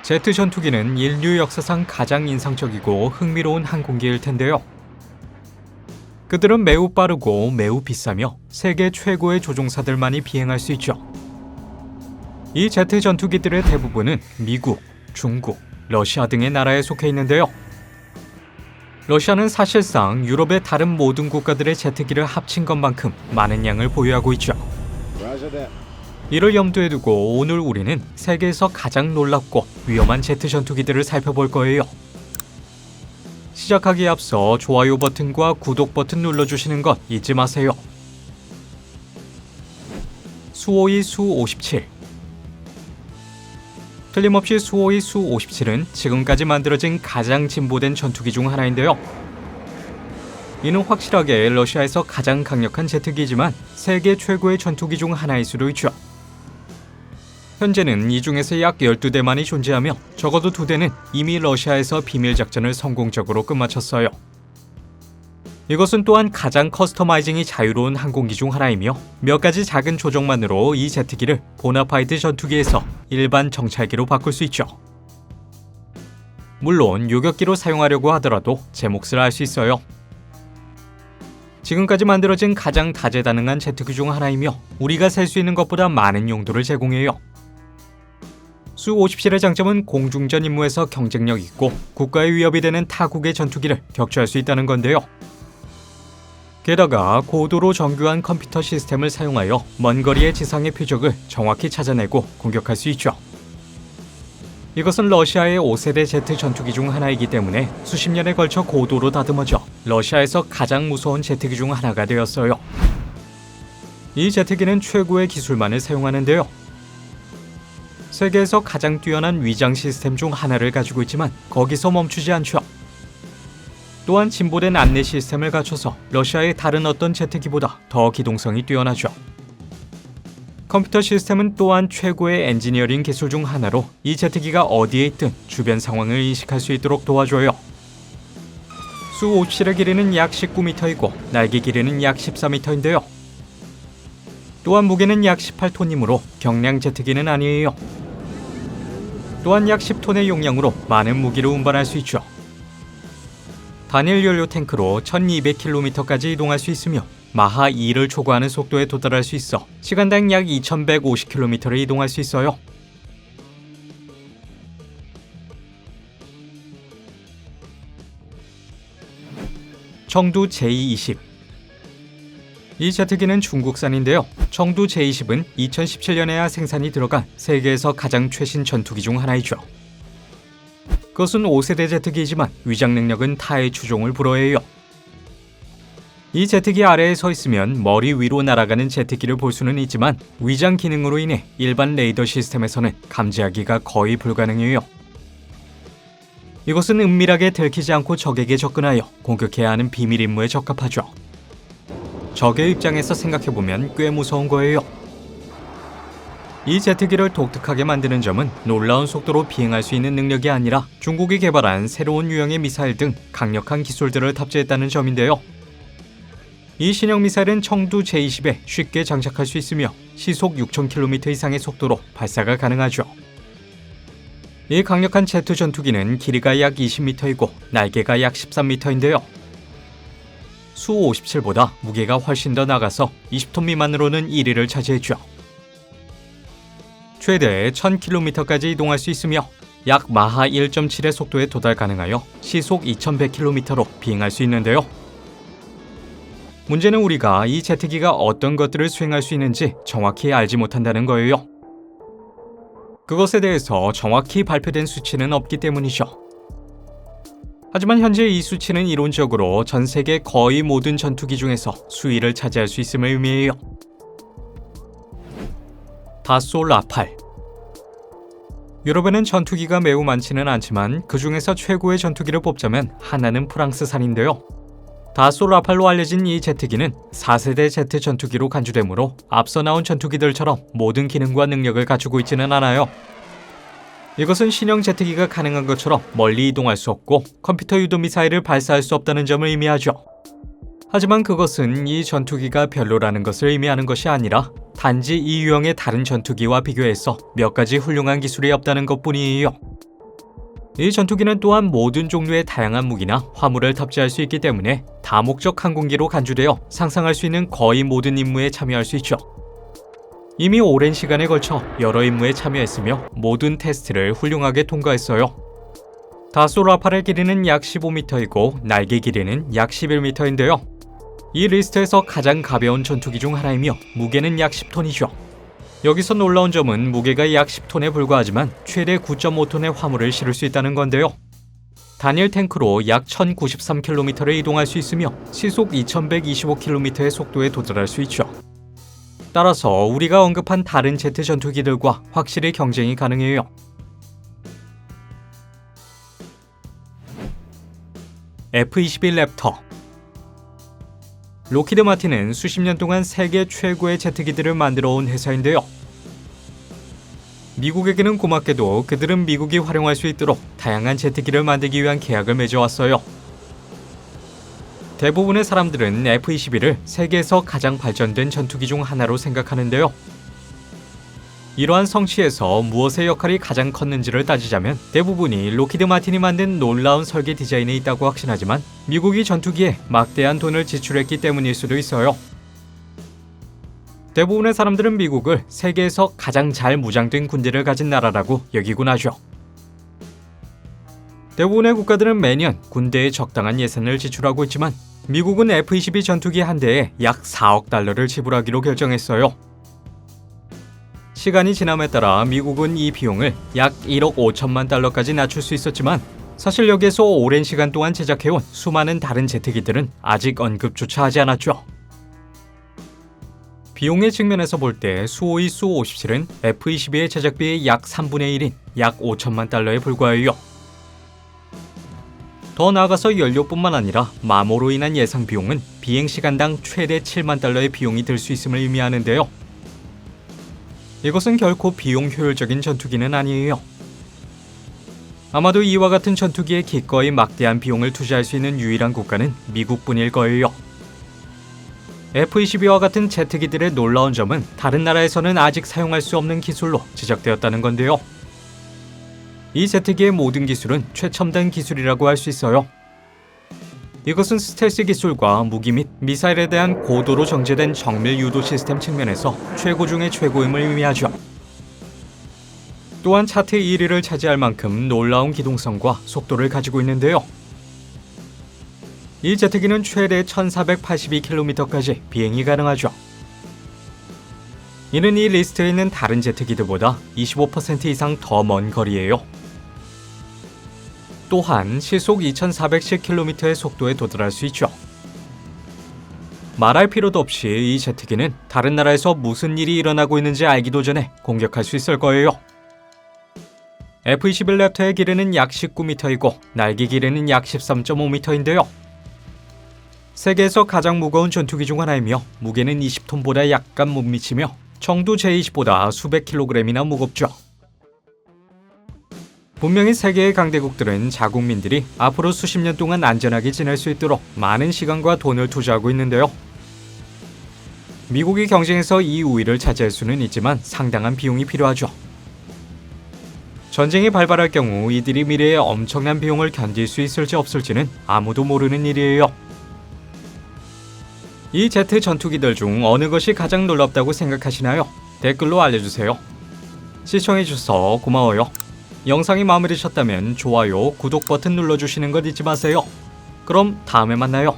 제트 전투기는 인류 역사상 가장 인상적이고 흥미로운 항공기일 텐데요. 그들은 매우 빠르고 매우 비싸며 세계 최고의 조종사들만이 비행할 수 있죠. 이 제트 전투기들의 대부분은 미국, 중국, 러시아 등의 나라에 속해 있는데요. 러시아는 사실상 유럽의 다른 모든 국가들의 제트기를 합친 것만큼 많은 양을 보유하고 있죠. 이를 염두에 두고 오늘 우리는 세계에서 가장 놀랍고 위험한 제트 전투기들을 살펴볼 거예요. 시작하기에 앞서 좋아요 버튼과 구독 버튼 눌러주시는 것 잊지 마세요. 수호이 수-57. 틀림없이 수호이 수-57은 지금까지 만들어진 가장 진보된 전투기 중 하나인데요. 이는 확실하게 러시아에서 가장 강력한 제트기이지만 세계 최고의 전투기 중 하나일 수도 있죠. 현재는 이 중에서 약 12대만이 존재하며 적어도 2대는 이미 러시아에서 비밀작전을 성공적으로 끝마쳤어요. 이것은 또한 가장 커스터마이징이 자유로운 항공기 중 하나이며 몇 가지 작은 조정만으로 이 제트기를 보나파이트 전투기에서 일반 정찰기로 바꿀 수 있죠. 물론 요격기로 사용하려고 하더라도 제 몫을 알 수 있어요. 지금까지 만들어진 가장 다재다능한 제트기 중 하나이며 우리가 셀 수 있는 것보다 많은 용도를 제공해요. 수-57의 장점은 공중전 임무에서 경쟁력 있고 국가의 위협이 되는 타국의 전투기를 격추할 수 있다는 건데요. 게다가 고도로 정교한 컴퓨터 시스템을 사용하여 먼 거리의 지상의 표적을 정확히 찾아내고 공격할 수 있죠. 이것은 러시아의 5세대 제트 전투기 중 하나이기 때문에 수십 년에 걸쳐 고도로 다듬어져 러시아에서 가장 무서운 제트기 중 하나가 되었어요. 이 제트기는 최고의 기술만을 사용하는데요. 세계에서 가장 뛰어난 위장 시스템 중 하나를 가지고 있지만 거기서 멈추지 않죠. 또한 진보된 안내 시스템을 갖춰서 러시아의 다른 어떤 제트기보다 더 기동성이 뛰어나죠. 컴퓨터 시스템은 또한 최고의 엔지니어링 기술 중 하나로 이 제트기가 어디에 있든 주변 상황을 인식할 수 있도록 도와줘요. 수-57의 길이는 약 19m이고 날개 길이는 약 14m인데요. 또한 무게는 약 18톤이므로 경량 제트기는 아니에요. 또한 약 10톤의 용량으로 많은 무기를 운반할 수 있죠. 단일 연료 탱크로 1200km까지 이동할 수 있으며 마하 2를 초과하는 속도에 도달할 수 있어 시간당 약 2150km를 이동할 수 있어요. 청두 J-20. 이 제트기는 중국산인데요. 청두 J-20은 2017년에야 생산이 들어간 세계에서 가장 최신 전투기 중 하나이죠. 그것은 5세대 제트기이지만 위장 능력은 타의 추종을 불허해요. 이 제트기 아래에 서 있으면 머리 위로 날아가는 제트기를 볼 수는 있지만 위장 기능으로 인해 일반 레이더 시스템에서는 감지하기가 거의 불가능해요. 이것은 은밀하게 들키지 않고 적에게 접근하여 공격해야 하는 비밀 임무에 적합하죠. 적의 입장에서 생각해보면 꽤 무서운 거예요. 이 제트기를 독특하게 만드는 점은 놀라운 속도로 비행할 수 있는 능력이 아니라 중국이 개발한 새로운 유형의 미사일 등 강력한 기술들을 탑재했다는 점인데요. 이 신형 미사일은 청두 J-20에 쉽게 장착할 수 있으며 시속 6000km 이상의 속도로 발사가 가능하죠. 이 강력한 제트 전투기는 길이가 약 20m이고 날개가 약 13m인데요. 수-57보다 무게가 훨씬 더 나가서 20톤 미만으로는 1위를 차지했죠. 최대 1000km까지 이동할 수 있으며 약 마하 1.7의 속도에 도달 가능하여 시속 2100km로 비행할 수 있는데요. 문제는 우리가 이 제트기가 어떤 것들을 수행할 수 있는지 정확히 알지 못한다는 거예요. 그것에 대해서 정확히 발표된 수치는 없기 때문이죠. 하지만 현재 이 수치는 이론적으로 전 세계 거의 모든 전투기 중에서 수위를 차지할 수 있음을 의미해요. 다소 라팔. 유럽에는 전투기가 매우 많지는 않지만 그 중에서 최고의 전투기를 뽑자면 하나는 프랑스산인데요. 다소 라팔로 알려진 이 제트기는 4세대 제트 전투기로 간주되므로 앞서 나온 전투기들처럼 모든 기능과 능력을 갖추고 있지는 않아요. 이것은 신형 제트기가 가능한 것처럼 멀리 이동할 수 없고 컴퓨터 유도 미사일을 발사할 수 없다는 점을 의미하죠. 하지만 그것은 이 전투기가 별로라는 것을 의미하는 것이 아니라 단지 이 유형의 다른 전투기와 비교해서 몇 가지 훌륭한 기술이 없다는 것뿐이에요. 이 전투기는 또한 모든 종류의 다양한 무기나 화물을 탑재할 수 있기 때문에 다목적 항공기로 간주되어 상상할 수 있는 거의 모든 임무에 참여할 수 있죠. 이미 오랜 시간에 걸쳐 여러 임무에 참여했으며 모든 테스트를 훌륭하게 통과했어요. 다소 라팔의 길이는 약 15m이고 날개 길이는 약 11m인데요. 이 리스트에서 가장 가벼운 전투기 중 하나이며 무게는 약 10톤이죠. 여기서 놀라운 점은 무게가 약 10톤에 불과하지만 최대 9.5톤의 화물을 실을 수 있다는 건데요. 단일 탱크로 약 1093km를 이동할 수 있으며 시속 2125km의 속도에 도달할 수 있죠. 따라서 우리가 언급한 다른 제트 전투기들과 확실히 경쟁이 가능해요. F-22 랩터. 록히드 마틴은 수십 년 동안 세계 최고의 제트기들을 만들어 온 회사인데요. 미국에게는 고맙게도 그들은 미국이 활용할 수 있도록 다양한 제트기를 만들기 위한 계약을 맺어왔어요. 대부분의 사람들은 F-22를 세계에서 가장 발전된 전투기 중 하나로 생각하는데요. 이러한 성취에서 무엇의 역할이 가장 컸는지를 따지자면 대부분이 록히드 마틴이 만든 놀라운 설계 디자인에 있다고 확신하지만 미국이 전투기에 막대한 돈을 지출했기 때문일 수도 있어요. 대부분의 사람들은 미국을 세계에서 가장 잘 무장된 군대를 가진 나라라고 여기곤 하죠. 대부분의 국가들은 매년 군대에 적당한 예산을 지출하고 있지만 미국은 F-22 전투기 한 대에 약 4억 달러를 지불하기로 결정했어요. 시간이 지남에 따라 미국은 이 비용을 약 1억 5천만 달러까지 낮출 수 있었지만 사실 여기에서 오랜 시간 동안 제작해온 수많은 다른 제트기들은 아직 언급조차 하지 않았죠. 비용의 측면에서 볼 때 수호이 수-57은 F-22의 제작비의 약 3분의 1인 약 5천만 달러에 불과해요. 더 나아가서 연료뿐만 아니라 마모로 인한 예상 비용은 비행시간당 최대 7만 달러의 비용이 들 수 있음을 의미하는데요. 이것은 결코 비용 효율적인 전투기는 아니에요. 아마도 이와 같은 전투기에 기꺼이 막대한 비용을 투자할 수 있는 유일한 국가는 미국뿐일 거예요. F-22와 같은 제트기들의 놀라운 점은 다른 나라에서는 아직 사용할 수 없는 기술로 제작되었다는 건데요. 이 제트기의 모든 기술은 최첨단 기술이라고 할 수 있어요. 이것은 스텔스 기술과 무기 및 미사일에 대한 고도로 정제된 정밀 유도 시스템 측면에서 최고 중의 최고임을 의미하죠. 또한 차트 1위를 차지할 만큼 놀라운 기동성과 속도를 가지고 있는데요. 이 제트기는 최대 1482km까지 비행이 가능하죠. 이는 이 리스트에 있는 다른 제트기들보다 25% 이상 더 먼 거리예요. 또한 시속 2410km의 속도에 도달할 수 있죠. 말할 필요도 없이 이 제트기는 다른 나라에서 무슨 일이 일어나고 있는지 알기도 전에 공격할 수 있을 거예요. F-21 랩터의 길이는 약 19m이고 날개 길이는 약 13.5m인데요. 세계에서 가장 무거운 전투기 중 하나이며 무게는 20톤보다 약간 못 미치며 정도 제20보다 수백 킬로그램이나 무겁죠. 분명히 세계의 강대국들은 자국민들이 앞으로 수십 년 동안 안전하게 지낼 수 있도록 많은 시간과 돈을 투자하고 있는데요. 미국이 경쟁에서 이 우위를 차지할 수는 있지만 상당한 비용이 필요하죠. 전쟁이 발발할 경우 이들이 미래에 엄청난 비용을 견딜 수 있을지 없을지는 아무도 모르는 일이에요. 이 제트 전투기들 중 어느 것이 가장 놀랍다고 생각하시나요? 댓글로 알려주세요. 시청해주셔서 고마워요. 영상이 마음에 드셨다면 좋아요, 구독 버튼 눌러주시는 것 잊지 마세요. 그럼 다음에 만나요.